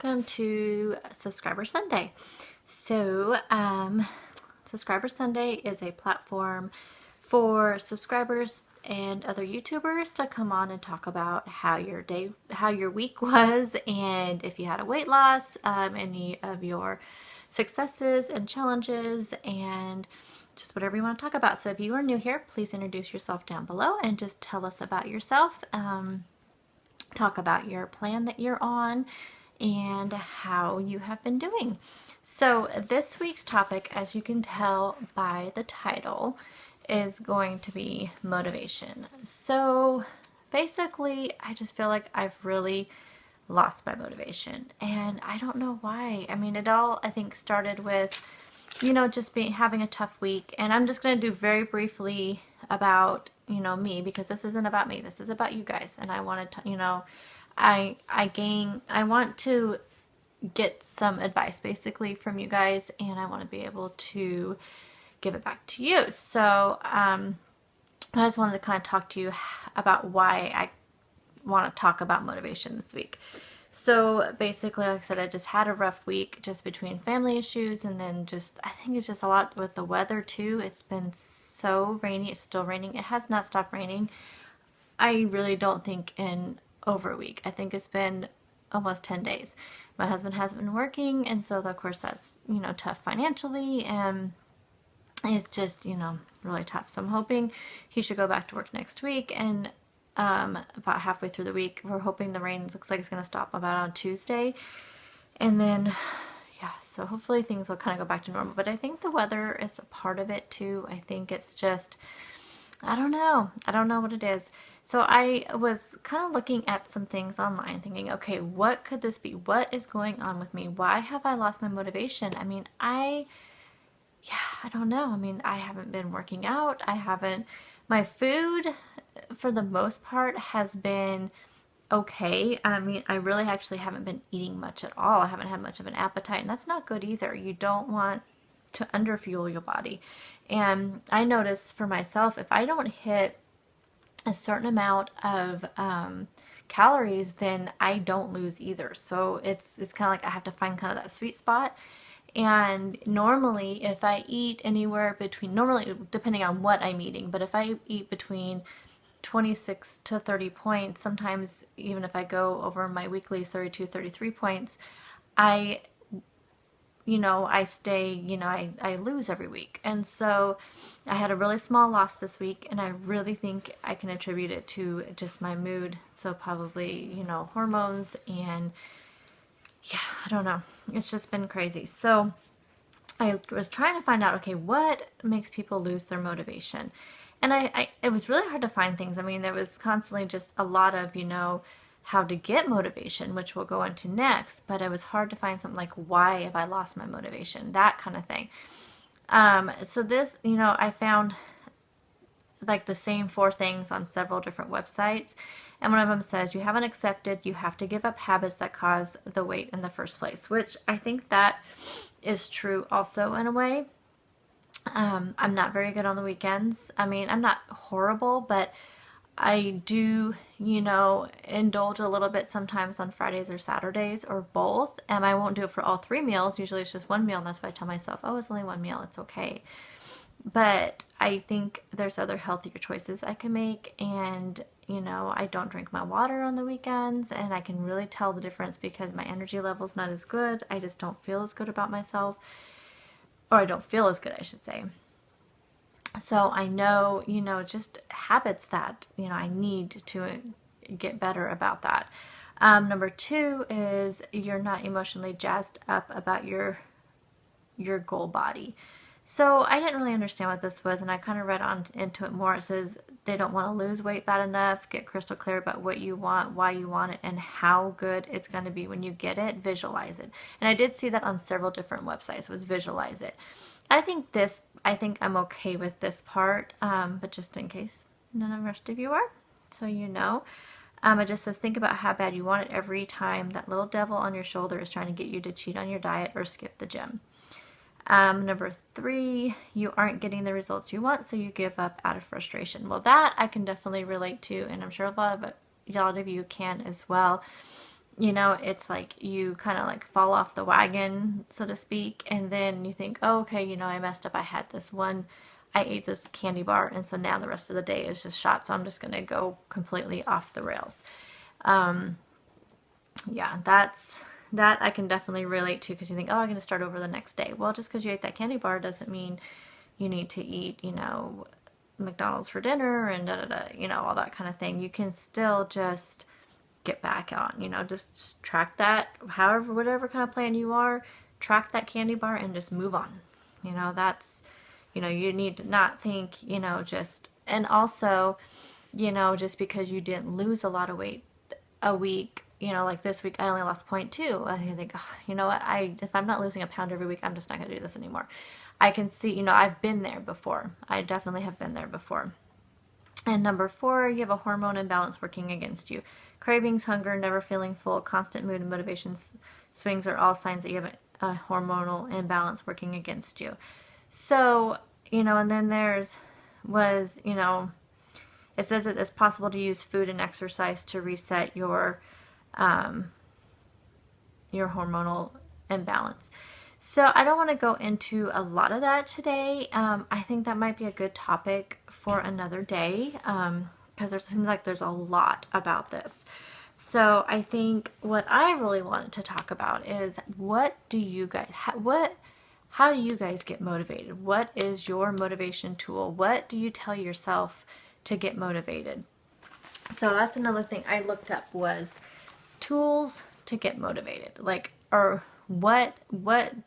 welcome to Subscriber Sunday. So, Subscriber Sunday is a platform for subscribers and other YouTubers to come on and talk about how your week was, and if you had a weight loss, any of your successes and challenges, and just whatever you want to talk about. So if you are new here, please introduce yourself down below and just tell us about yourself. Talk about your plan that you're on and how you have been doing. So this week's topic, as you can tell by the title, is going to be motivation. So basically, I just feel like I've really lost my motivation, and I don't know why. I mean, it all, I think, started with, just having a tough week. And I'm just going to do very briefly about, me, because this isn't about me. This is about you guys. And I want to, I want to get some advice basically from you guys, and I want to be able to give it back to you. So, I just wanted to kind of talk to you about why I want to talk about motivation this week. So basically, like I said, I just had a rough week just between family issues, and then I think it's just a lot with the weather too. It's been so rainy. It's still raining. It has not stopped raining. I really don't think in over a week. I think it's been almost 10 days. My husband hasn't been working, and so of course that's, tough financially, and it's just, really tough. So I'm hoping he should go back to work next week, and about halfway through the week, we're hoping the rain looks like it's going to stop about on Tuesday. And then, yeah, so hopefully things will kind of go back to normal. But I think the weather is a part of it too. I think it's just, I don't know. I don't know what it is. So I was kind of looking at some things online thinking, okay, what could this be? What is going on with me? Why have I lost my motivation? I mean, I don't know. I mean, I haven't been working out. My food for the most part has been okay. I mean, I really actually haven't been eating much at all. I haven't had much of an appetite, and that's not good either. You don't want to underfuel your body. And I notice for myself, if I don't hit a certain amount of calories, then I don't lose either. So it's kind of like I have to find kind of that sweet spot. And normally, if I eat anywhere between, normally depending on what I'm eating, but if I eat between 26 to 30 points, sometimes even if I go over my weekly 32, 33 points, I stay, I lose every week. And so I had a really small loss this week, and I really think I can attribute it to just my mood. So probably, hormones, and yeah, I don't know. It's just been crazy. So I was trying to find out, okay, what makes people lose their motivation? And it was really hard to find things. I mean, there was constantly just a lot of, how to get motivation, which we'll go into next, but it was hard to find something like, why have I lost my motivation? That kind of thing. So this, I found like the same 4 things on several different websites. And one of them says, you haven't accepted, you have to give up habits that cause the weight in the first place, which I think that is true also in a way. I'm not very good on the weekends. I mean, I'm not horrible, but I do, indulge a little bit sometimes on Fridays or Saturdays or both. And I won't do it for all 3 meals. Usually it's just 1 meal, and that's why I tell myself, oh, it's only 1 meal, it's okay. But I think there's other healthier choices I can make, and I don't drink my water on the weekends, and I can really tell the difference because my energy level's not as good. I just don't feel as good about myself, or I don't feel as good, I should say. So I know, just habits that, I need to get better about that. Number 2 is you're not emotionally jazzed up about your goal body. So I didn't really understand what this was, and I kind of read on into it more. It says they don't want to lose weight bad enough, get crystal clear about what you want, why you want it, and how good it's going to be when you get it. Visualize it. And I did see that on several different websites, was visualize it. I think I'm okay with this part, but just in case none of the rest of you are, so it just says think about how bad you want it every time that little devil on your shoulder is trying to get you to cheat on your diet or skip the gym. Number 3, you aren't getting the results you want, so you give up out of frustration. Well, that I can definitely relate to, and I'm sure a lot of you can as well. you know, it's like you kind of like fall off the wagon, so to speak, and then you think, oh, okay, you know, I messed up. I ate this candy bar, and so now the rest of the day is just shot, so I'm just going to go completely off the rails. Yeah, that I can definitely relate to, because you think, oh, I'm going to start over the next day. Well, just because you ate that candy bar doesn't mean you need to eat, you know, McDonald's for dinner and you know, all that kind of thing. You can still just get back on, you know, just track that, however, whatever kind of plan you are, track that candy bar and just move on. You know, that's, you know, you need to not think, you know, just, and also, you know, just because you didn't lose a lot of weight a week, you know, like this week I only lost 0.2. I think, oh, you know what, if I'm not losing a pound every week, I'm just not going to do this anymore. I can see, you know, I've been there before. I definitely have been there before. And number 4, you have a hormone imbalance working against you. Cravings, hunger, never feeling full, constant mood and motivation swings are all signs that you have a hormonal imbalance working against you. So, you know, and then you know, it says that it's possible to use food and exercise to reset your hormonal imbalance. So I don't want to go into a lot of that today. I think that might be a good topic for another day, because it seems like there's a lot about this. So I think what I really wanted to talk about is, how do you guys get motivated? What is your motivation tool? What do you tell yourself to get motivated? So that's another thing I looked up, was tools to get motivated. Like, or what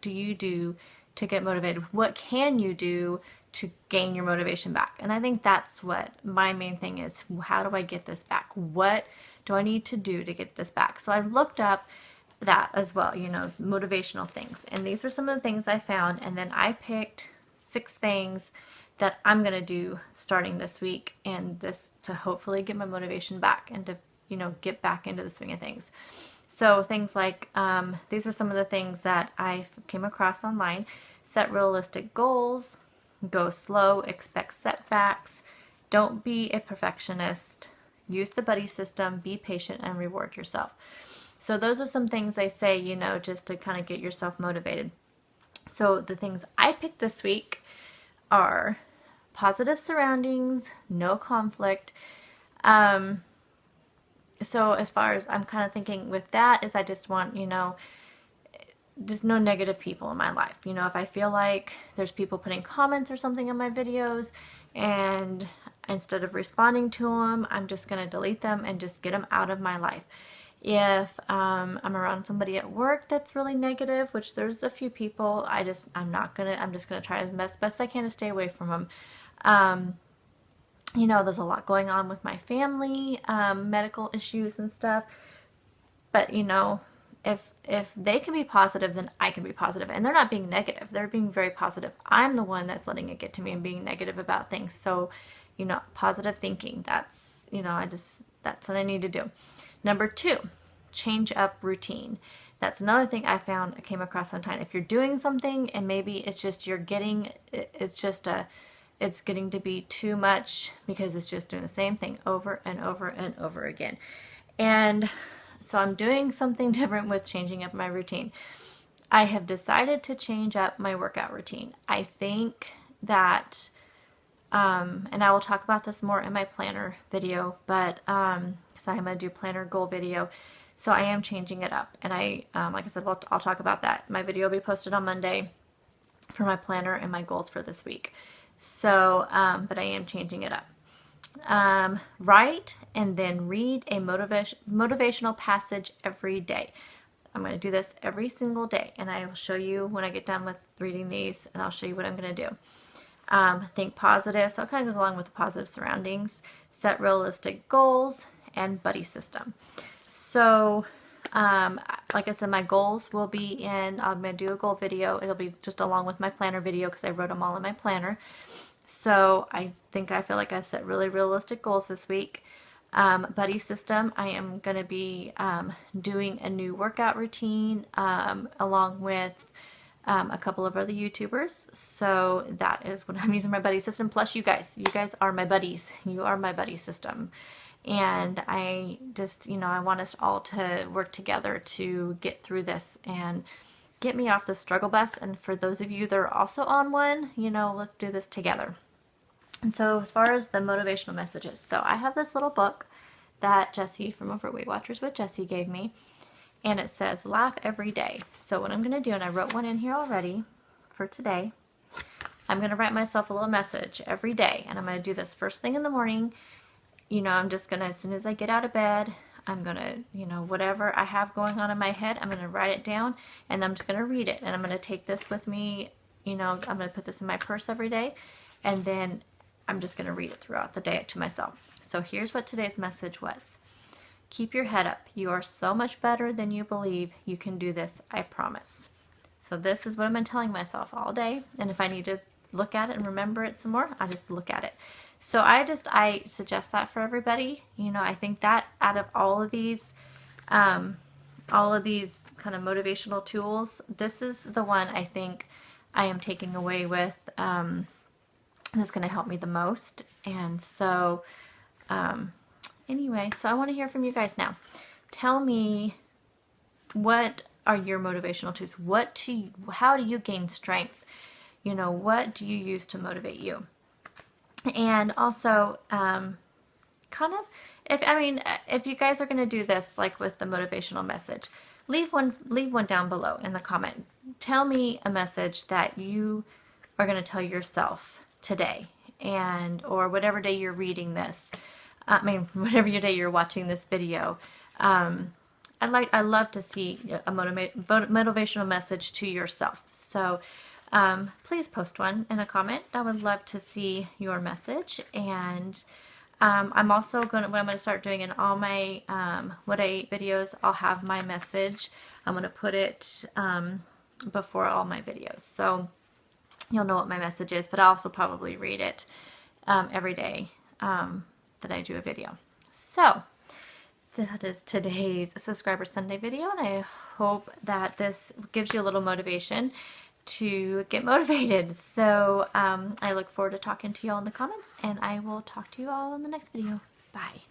do you do to get motivated? What can you do to gain your motivation back? And I think that's what my main thing is. How do I get this back? What do I need to do to get this back? So I looked up that as well, you know, motivational things. And these are some of the things I found. And then I picked 6 things that I'm going to do starting this week, and this to hopefully get my motivation back and to, you know, get back into the swing of things. So things like, these are some of the things that I came across online. Set realistic goals, go slow, expect setbacks, don't be a perfectionist, use the buddy system, be patient, and reward yourself. So those are some things I say, you know, just to kind of get yourself motivated. So the things I picked this week are positive surroundings, no conflict. So as far as I'm kind of thinking with that is, I just want, you know, just no negative people in my life. You know, if I feel like there's people putting comments or something in my videos, and instead of responding to them, I'm just going to delete them and just get them out of my life. If I'm around somebody at work that's really negative, which there's a few people, I'm just going to try as best I can to stay away from them. You know, there's a lot going on with my family, medical issues and stuff. But, you know, if they can be positive, then I can be positive. And they're not being negative. They're being very positive. I'm the one that's letting it get to me and being negative about things. So, you know, positive thinking, that's, you know, that's what I need to do. Number 2, change up routine. That's another thing I came across sometime. If you're doing something and maybe it's just it's getting to be too much because it's just doing the same thing over and over and over again. And so I'm doing something different with changing up my routine. I have decided to change up my workout routine. I think that, and I will talk about this more in my planner video, but because I'm going to do planner goal video. So I am changing it up. And like I said, I'll talk about that. My video will be posted on Monday for my planner and my goals for this week. So, but I am changing it up. Write and then read a motivational passage every day. I'm going to do this every single day, and I will show you when I get done with reading these, and I'll show you what I'm going to do. Think positive, so it kind of goes along with the positive surroundings. Set realistic goals, and buddy system. So, like I said, my goals will be I'm going to do a goal video. It'll be just along with my planner video because I wrote them all in my planner. So I feel like I've set really realistic goals this week. Buddy system, I am going to be doing a new workout routine along with a couple of other YouTubers. So that is what I'm using my buddy system. Plus you guys are my buddies. You are my buddy system. And I just, I want us all to work together to get through this and get me off the struggle bus. And for those of you that are also on one, let's do this together. And so as far as the motivational messages, so I have this little book that Jessie from over at Weight Watchers with Jessie gave me, and it says laugh every day. So what I'm going to do, and I wrote one in here already for today, I'm going to write myself a little message every day, and I'm going to do this first thing in the morning. I'm just going to, as soon as I get out of bed, I'm going to, whatever I have going on in my head, I'm going to write it down, and I'm just going to read it, and I'm going to take this with me, I'm going to put this in my purse every day, and then I'm just going to read it throughout the day to myself. So here's what today's message was. Keep your head up. You are so much better than you believe. You can do this, I promise. So this is what I've been telling myself all day, and if I need to look at it and remember it some more, I just look at it. So I suggest that for everybody. I think that out of all of these kind of motivational tools, this is the one I think I am taking away with that's going to help me the most. And so anyway, so I want to hear from you guys now. Tell me, what are your motivational tools? How do you gain strength? What do you use to motivate you? And also, if you guys are going to do this, like with the motivational message, leave one down below in the comment. Tell me a message that you are going to tell yourself today, or whatever day you're reading this. Whatever your day you're watching this video. I love to see a motivational message to yourself. So please post one in a comment. I would love to see your message. And I'm also what I'm going to start doing in all my What I Ate videos, I'll have my message. I'm going to put it before all my videos. So you'll know what my message is, but I'll also probably read it every day that I do a video. So that is today's Subscriber Sunday video, and I hope that this gives you a little motivation to get motivated. So I look forward to talking to you all in the comments, and I will talk to you all in the next video. Bye.